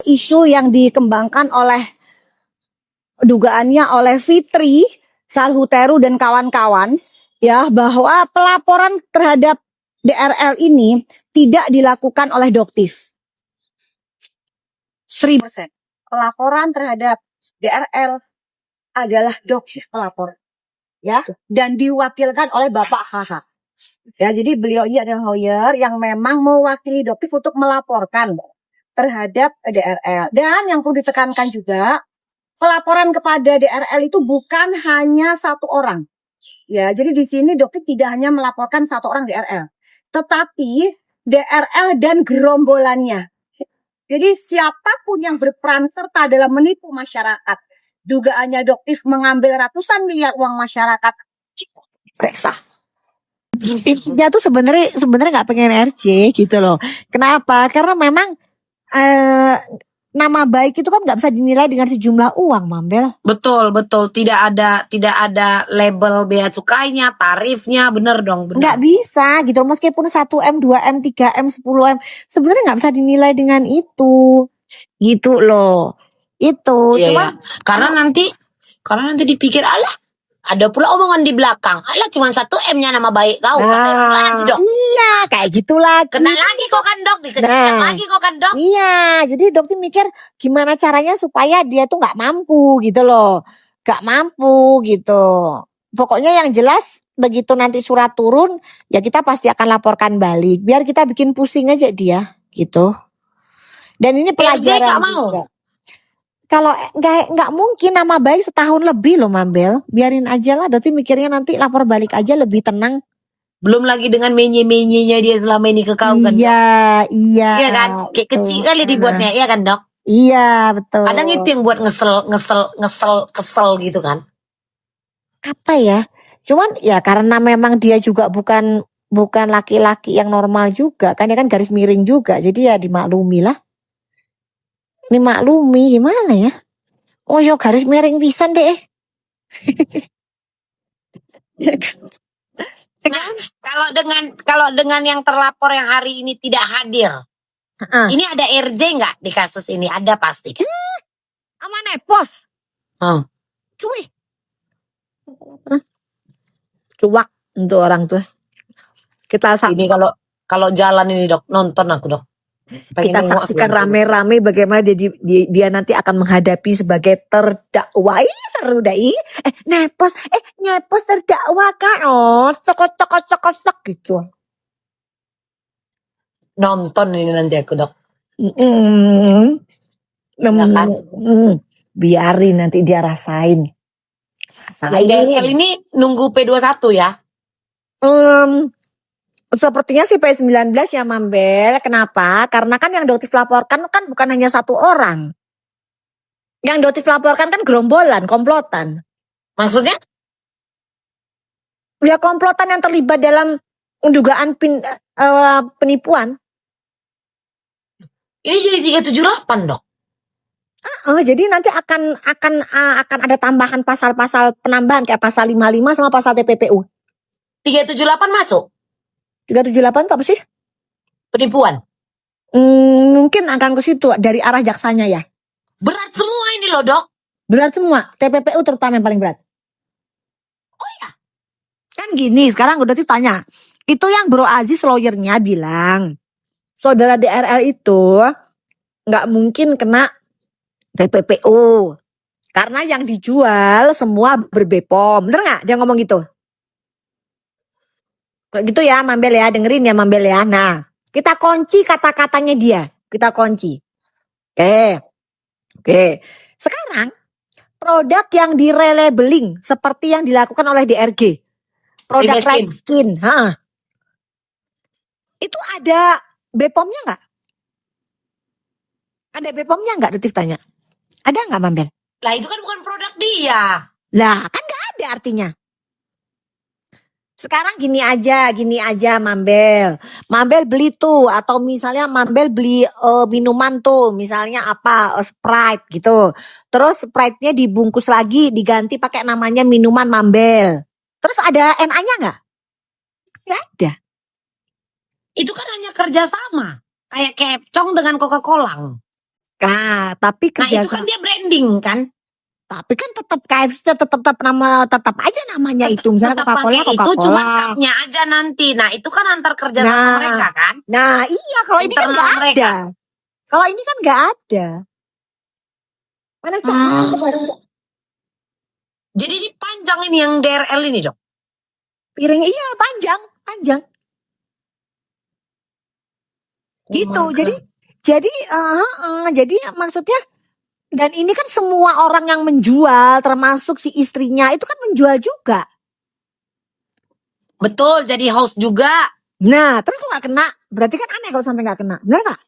isu yang dikembangkan oleh dugaannya oleh Fitri Salhuteru dan kawan-kawan ya, bahwa pelaporan terhadap DRL ini tidak dilakukan oleh Doktif. 1000% pelaporan terhadap DRL adalah Doktif pelapor ya, dan diwakilkan oleh Bapak HH. Ya, jadi beliau ini adalah lawyer yang memang mewakili Doktif untuk melaporkan terhadap DRL. Dan yang perlu ditekankan juga, pelaporan kepada DRL itu bukan hanya satu orang. Ya, jadi di sini Doktif tidak hanya melaporkan satu orang DRL, tetapi DRL dan gerombolannya. Jadi siapapun yang berperan serta dalam menipu masyarakat, dugaannya Doktif mengambil ratusan miliar uang masyarakat, periksa. Intinya tuh sebenarnya nggak pengen RJ gitu loh. Kenapa? Karena memang nama baik itu kan nggak bisa dinilai dengan sejumlah uang, Mambel. Betul. Tidak ada label bea cukainya, tarifnya, bener dong. Nggak bisa gitu. Meskipun 1M, 2M, 3M, 10M, sebenarnya nggak bisa dinilai dengan itu. Gitu loh. Itu. Iya, Cuman ya. Karena nanti dipikir, alah, ada pula omongan di belakang. Alah, cuma 1M-nya nama baik kau. Iya, kayak gitulah. Kena lagi kok kan dok, dikejar lagi kok kan dok. Iya, jadi dokter mikir gimana caranya supaya dia tuh nggak mampu gitu loh, nggak mampu gitu. Pokoknya yang jelas begitu nanti surat turun, ya kita pasti akan laporkan balik. Biar kita bikin pusing aja dia gitu. Dan ini pelajaran nggak mau. juga. Kalau nggak mungkin nama baik setahun lebih loh Mambel. Biarin aja lah, dokter mikirnya nanti lapor balik aja lebih tenang. Belum lagi dengan menye-menyenya dia selama ini ke kau kan. Iya. Iya kan, kayak kecil kali dibuatnya, iya kan dok? Iya betul. Kadang itu yang buat kesel gitu kan. Apa ya? Cuman ya karena memang dia juga bukan laki-laki yang normal juga kan, dia kan garis miring juga, jadi ya dimaklumi lah. Dimaklumi gimana ya? Oh yo garis miring pisan deh. Nah, kalau dengan yang terlapor yang hari ini tidak hadir, ini ada RJ nggak di kasus ini? Ada pasti kan? Aman nepos. Cuy. Cuak untuk orang tuh. Kita ini kalau jalan ini dok, nonton aku dok. Kita saksikan rame-rame bagaimana dia nanti akan menghadapi sebagai terdakwa. Seru dai. Nepos terdakwa kan. Oh, cokot gitu. Nonton ini nanti aku dok. Biarin nanti dia rasain. Ini nunggu P21 ya? Sepertinya sih P19 ya Mambel. Kenapa? Karena kan yang Doktif laporkan kan bukan hanya satu orang. Yang Doktif laporkan kan gerombolan, komplotan. Maksudnya? Ya komplotan yang terlibat dalam dugaan penipuan. Ini jadi 378 dok. Jadi nanti akan ada tambahan pasal-pasal penambahan kayak pasal 55 sama pasal TPPU. 378 masuk? 378 itu apa sih? Penipuan. Mungkin akan ke situ dari arah jaksanya ya. Berat semua ini loh dok. Berat semua, TPPU terutama yang paling berat. Oh ya? Kan gini, sekarang udah ditanya. Itu yang Bro Aziz lawyernya bilang, saudara DRL itu nggak mungkin kena TPPU. Karena yang dijual semua berbepom. Bener nggak dia ngomong gitu? Kayak gitu ya Mambel ya, dengerin ya Mambel ya. Nah, kita kunci kata-katanya dia. Kita kunci. Oke. Sekarang, produk yang direlabeling seperti yang dilakukan oleh DRG. Produk Right Skin. Itu ada BPOM-nya nggak? Ada BPOM-nya nggak? Detif tanya. Ada nggak Mambel? Lah itu kan bukan produk dia. Lah kan nggak ada artinya. Sekarang gini aja Mambel. Mambel beli tuh, atau misalnya Mambel beli minuman tuh, misalnya apa, Sprite gitu. Terus Sprite-nya dibungkus lagi, diganti pakai namanya minuman Mambel. Terus ada NA-nya nggak? Nggak ada. Itu kan hanya kerjasama. Kayak Kepcong dengan Coca-Cola. Tapi Nah itu kan dia branding kan. tapi kan tetap KFC tetap nama tetap aja namanya itu. Misalnya Tetap Coca-Cola, pakai itu cuma Coca-Cola. cupnya aja nanti. Nah itu kan antar kerja sama Nah. mereka kan. Nah, iya kalau ini kan Internal nggak mereka. ada. Kalau ini kan nggak ada. Mana Cak? Jadi ini panjang ini yang DRL ini dok. Piring iya panjang. Gitu. Oh my God. Jadi maksudnya dan ini kan semua orang yang menjual termasuk si istrinya itu kan menjual juga. Betul jadi host juga. Nah, terus kok nggak kena? Berarti kan aneh kalau sampai nggak kena. Benar nggak?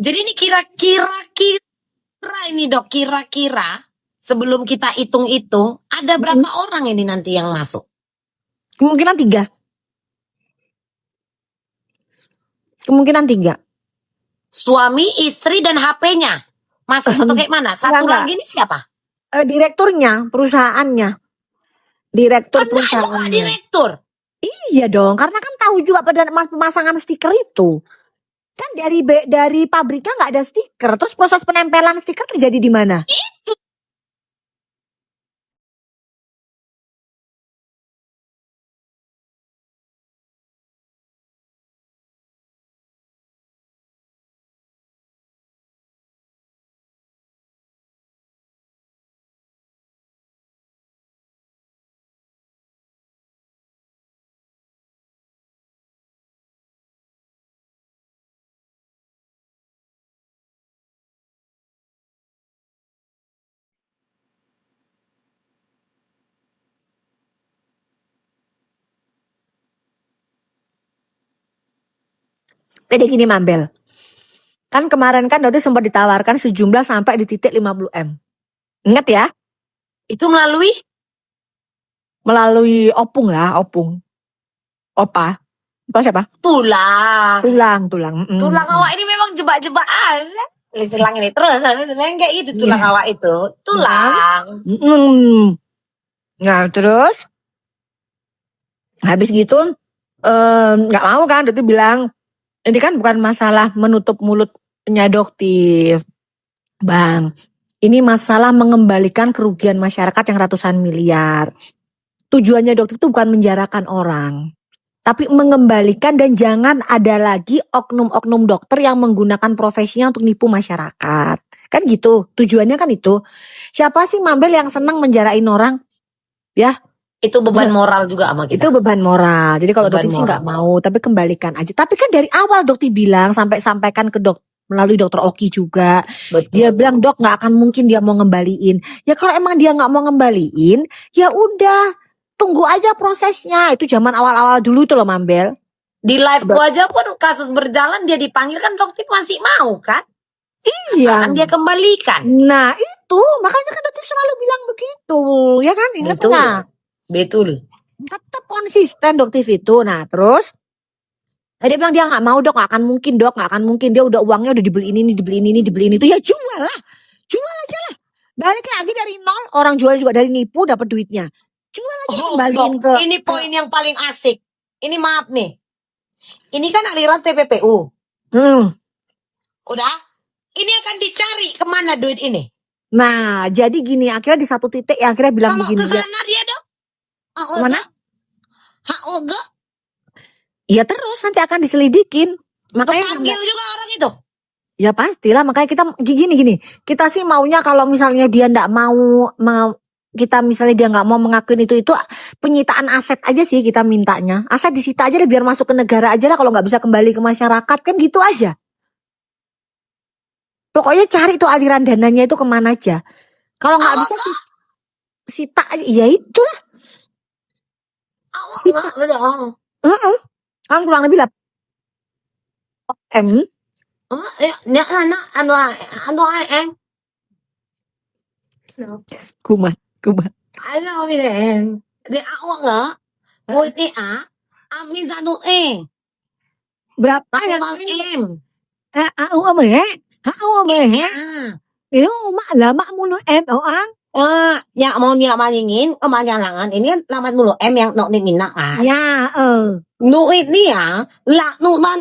Jadi ini kira-kira ini dok, kira-kira sebelum kita hitung-hitung ada berapa orang ini nanti yang masuk? Kemungkinan 3. Suami, istri dan HP-nya. Masuk atau kayak mana? Satu Enggak. lagi ini siapa? Direkturnya, perusahaannya. Direktur Kena juga perusahaannya. direktur. Iya dong, karena kan tahu juga pada pemasangan stiker itu. Kan dari pabriknya nggak ada stiker, terus proses penempelan stiker terjadi di mana? Itu. Jadi gini Mambel, kan kemarin kan Dodi sempat ditawarkan sejumlah sampai di titik 50M. Ingat ya? Itu melalui Opung lah, Opung. Opa siapa? tulang. Tulang. Tulang awak ini memang jebak-jebak aja. Tulang ini terus kayak gitu tulang awak itu. Tulang. Nah terus habis gitu nggak mau kan Dodi bilang ini kan bukan masalah menutup mulutnya Doktif Bang, ini masalah mengembalikan kerugian masyarakat yang ratusan miliar. Tujuannya Doktif itu bukan menjarakan orang, tapi mengembalikan dan jangan ada lagi oknum-oknum dokter yang menggunakan profesinya untuk nipu masyarakat. Kan gitu, tujuannya kan itu. Siapa sih Mambel yang senang menjarain orang? Ya. Itu beban moral juga sama kita. Itu beban moral. Jadi kalau Beban Dokter sih moral. nggak mau, tapi kembalikan aja. Tapi kan dari awal Dokter bilang sampaikan ke melalui Dokter Oki juga. Betul. Dia bilang dok nggak akan mungkin dia mau ngembaliin. Ya kalau emang dia nggak mau ngembaliin, ya udah tunggu aja prosesnya. Itu zaman awal-awal dulu itu loh Mambel. Di live gua aja pun kasus berjalan dia dipanggil kan Dokter masih mau kan? Iya. Kan dia kembalikan. Nah itu makanya kan Dokter selalu bilang begitu, ya kan? Ingat Betul. nggak? Betul. Tetap konsisten Dokter itu. Nah terus dia bilang dia nggak mau dok, nggak akan mungkin dia udah uangnya udah dibeli ini itu ya jual aja lah, balik lagi dari nol, orang jual juga dari nipu dapat duitnya, jual aja kembaliin ke. Ini poin yang paling asik. Ini maaf nih, ini kan aliran TPPU. Udah, ini akan dicari kemana duit ini? Nah jadi gini akhirnya di satu titik ya akhirnya bilang Kalau begini ke sana dia dok, mana? HOG. Ya terus nanti akan diselidikin. Makanya Kepanggil juga orang itu. Ya pastilah, makanya kita gini. Kita sih maunya kalau misalnya dia ndak mau kita misalnya dia nggak mau mengakuin itu penyitaan aset aja sih kita mintanya. Aset disita aja deh biar masuk ke negara aja lah, kalau nggak bisa kembali ke masyarakat kan gitu aja. Pokoknya cari tuh aliran dananya itu kemana aja. Kalau nggak bisa sita aja, ya itulah. Kan kurang lebih lah. Kumat. Ano din? Di ako nga. Buti amin sa Berapa Ako ya? sa Itu mak lama mulu ang. Ya mau niya maningin, kemanyalangan. Ini kan lamat mulu yang no ni mina kan. Ya, Nuit niya, la nunan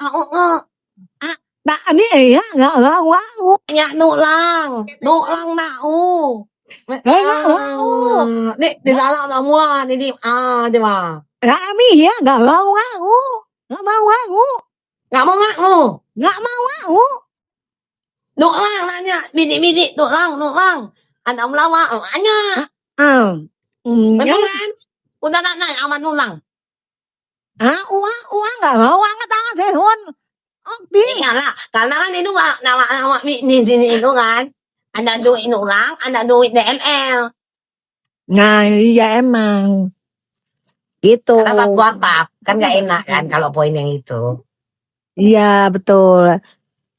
Ako nga. Nah, ini ya nggak mau. Ya nulang nau. Nggak mau. Di dalam namulan ini di mah. Kami ya nggak mau. Nggak mau. Nggak mau ngaku. Nggak mau. Nulang nanya, bini, nulang. Anak lama, anya. Betul Ya, kan? Udah nanya sama nulang. uang nggak mau angkat tangan telepon. Oke. Iyalah, karena kan itu nama bini itu kan. Ada duit nulang, ada duit DML. Nah, iya emang. Gitu. Karena satu atap, kan gak enak kan kalau poin yang itu. Iya, betul.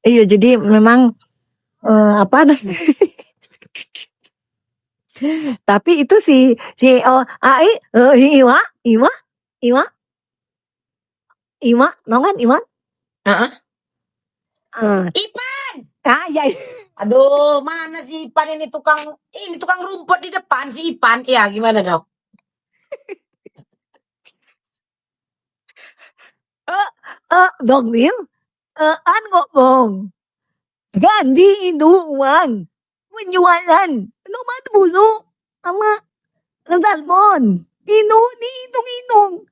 Iya, jadi memang apa tapi itu si AI Iwa, tau kan Iwa? Heeh. Eh, Ipan! ya, Aduh, mana si Ipan ini tukang rumput di depan si Ipan. Ya, gimana dok? Dong Nim, an ngomong, ganti itu uang, penjualan, nomor dulu, sama telepon, dihitung,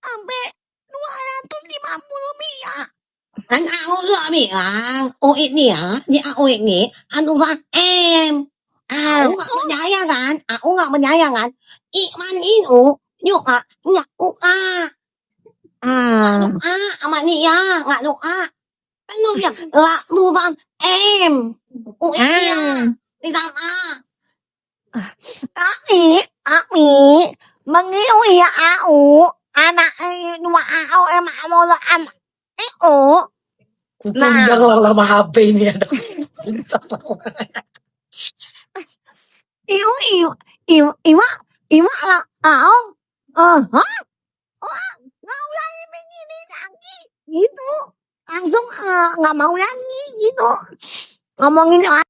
sampai 250 rupiah. Kan aku juga bilang, ini ya, di aku ini, anu kan Aku gak percaya kan? Aku gak percaya kan? Iman itu, juga, gak doa. Gak doa sama dia, gak doa. Kan lu bilang, lah, lu kan ya, di sana. Ami, mengiu ya aku, anak dua aku emang mau am, Tunjang lah lama HP ini ada. Iwa lah, nggak lagi begini lagi, gitu, langsung nggak mau lagi gitu, ngomongin